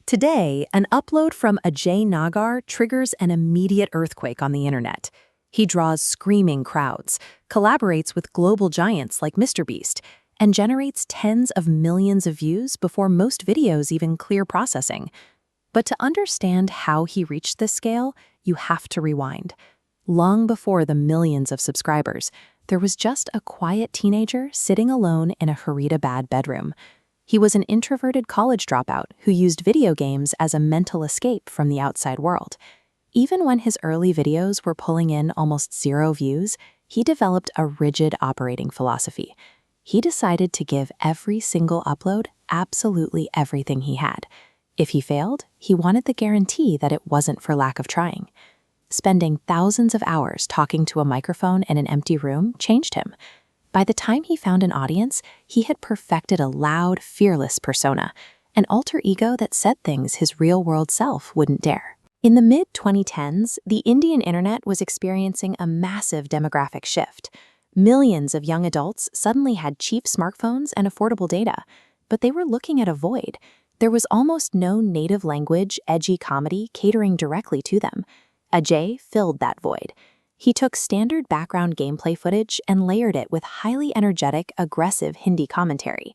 Today, an upload from Ajey Nagar triggers an immediate earthquake on the internet. He draws screaming crowds, collaborates with global giants like MrBeast, and generates tens of millions of views before most videos even clear processing. But to understand how he reached this scale, you have to rewind. Long before the millions of subscribers, there was just a quiet teenager sitting alone in a Faridabad bedroom. He was an introverted college dropout who used video games as a mental escape from the outside world. Even when his early videos were pulling in almost 0 views, he developed a rigid operating philosophy. He decided to give every single upload absolutely everything he had. If he failed, he wanted the guarantee that it wasn't for lack of trying. Spending thousands of hours talking to a microphone in an empty room changed him. By the time he found an audience, he had perfected a loud, fearless persona, an alter ego that said things his real-world self wouldn't dare. In the mid-2010s, the Indian internet was experiencing a massive demographic shift. Millions of young adults suddenly had cheap smartphones and affordable data, but they were looking at a void. There was almost no native language, edgy comedy catering directly to them. Ajey filled that void. He took standard background gameplay footage and layered it with highly energetic, aggressive Hindi commentary.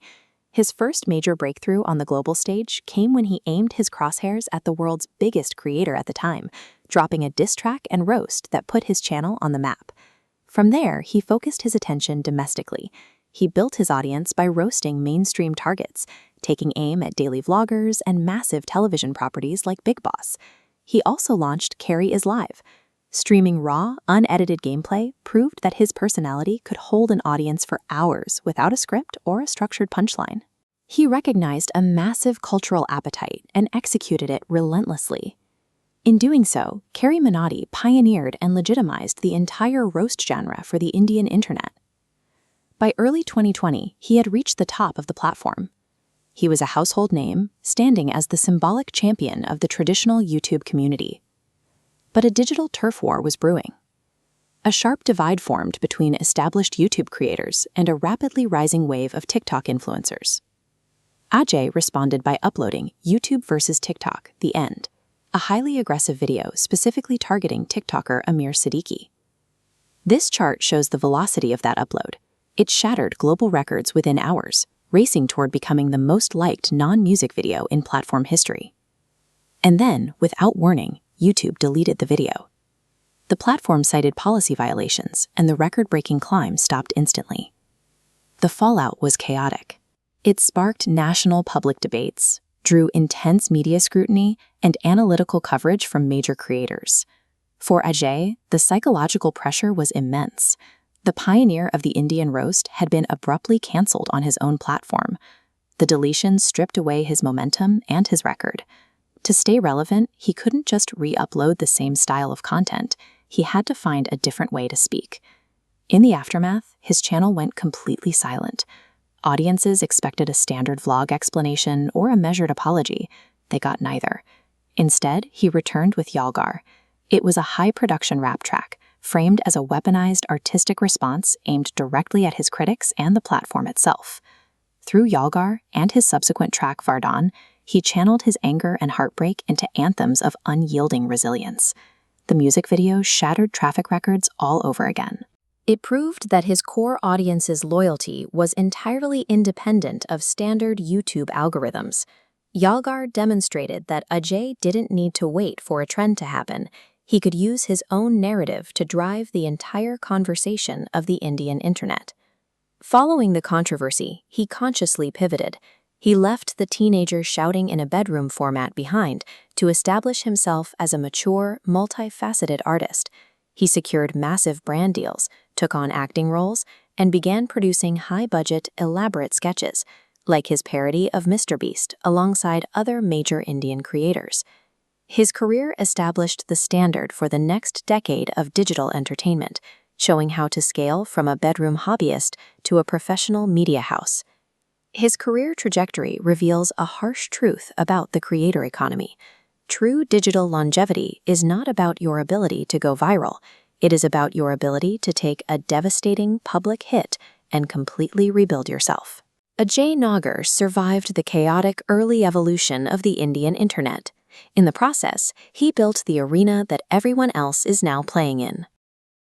His first major breakthrough on the global stage came when he aimed his crosshairs at the world's biggest creator at the time, dropping a diss track and roast that put his channel on the map. From there, he focused his attention domestically. He built his audience by roasting mainstream targets, taking aim at daily vloggers and massive television properties like Big Boss. He also launched Carry is Live. Streaming raw, unedited gameplay proved that his personality could hold an audience for hours without a script or a structured punchline. He recognized a massive cultural appetite and executed it relentlessly. In doing so, CarryMinati pioneered and legitimized the entire roast genre for the Indian internet. By early 2020, he had reached the top of the platform. He was a household name, standing as the symbolic champion of the traditional YouTube community. But a digital turf war was brewing. A sharp divide formed between established YouTube creators and a rapidly rising wave of TikTok influencers. Ajey responded by uploading YouTube versus TikTok, The End, a highly aggressive video specifically targeting TikToker Amir Siddiqui. This chart shows the velocity of that upload. It shattered global records within hours, racing toward becoming the most liked non-music video in platform history. And then, without warning, YouTube deleted the video. The platform cited policy violations, and the record-breaking climb stopped instantly. The fallout was chaotic. It sparked national public debates, drew intense media scrutiny, and analytical coverage from major creators. For Ajey, the psychological pressure was immense. The pioneer of the Indian roast had been abruptly canceled on his own platform. The deletion stripped away his momentum and his record. To stay relevant, he couldn't just re-upload the same style of content. He had to find a different way to speak. In the aftermath, his channel went completely silent. Audiences expected a standard vlog explanation or a measured apology. They got neither. Instead, he returned with Yalgar. It was a high-production rap track, framed as a weaponized artistic response aimed directly at his critics and the platform itself. Through Yalgar and his subsequent track Vardhan, he channeled his anger and heartbreak into anthems of unyielding resilience. The music video shattered traffic records all over again. It proved that his core audience's loyalty was entirely independent of standard YouTube algorithms. Yalgar demonstrated that Ajey didn't need to wait for a trend to happen. He could use his own narrative to drive the entire conversation of the Indian internet. Following the controversy, he consciously pivoted. He left the teenager shouting in a bedroom format behind to establish himself as a mature, multifaceted artist. He secured massive brand deals, took on acting roles, and began producing high-budget, elaborate sketches, like his parody of MrBeast alongside other major Indian creators. His career established the standard for the next decade of digital entertainment, showing how to scale from a bedroom hobbyist to a professional media house. His career trajectory reveals a harsh truth about the creator economy. True digital longevity is not about your ability to go viral. It is about your ability to take a devastating public hit and completely rebuild yourself. Ajey Nagar survived the chaotic early evolution of the Indian internet. In the process, he built the arena that everyone else is now playing in.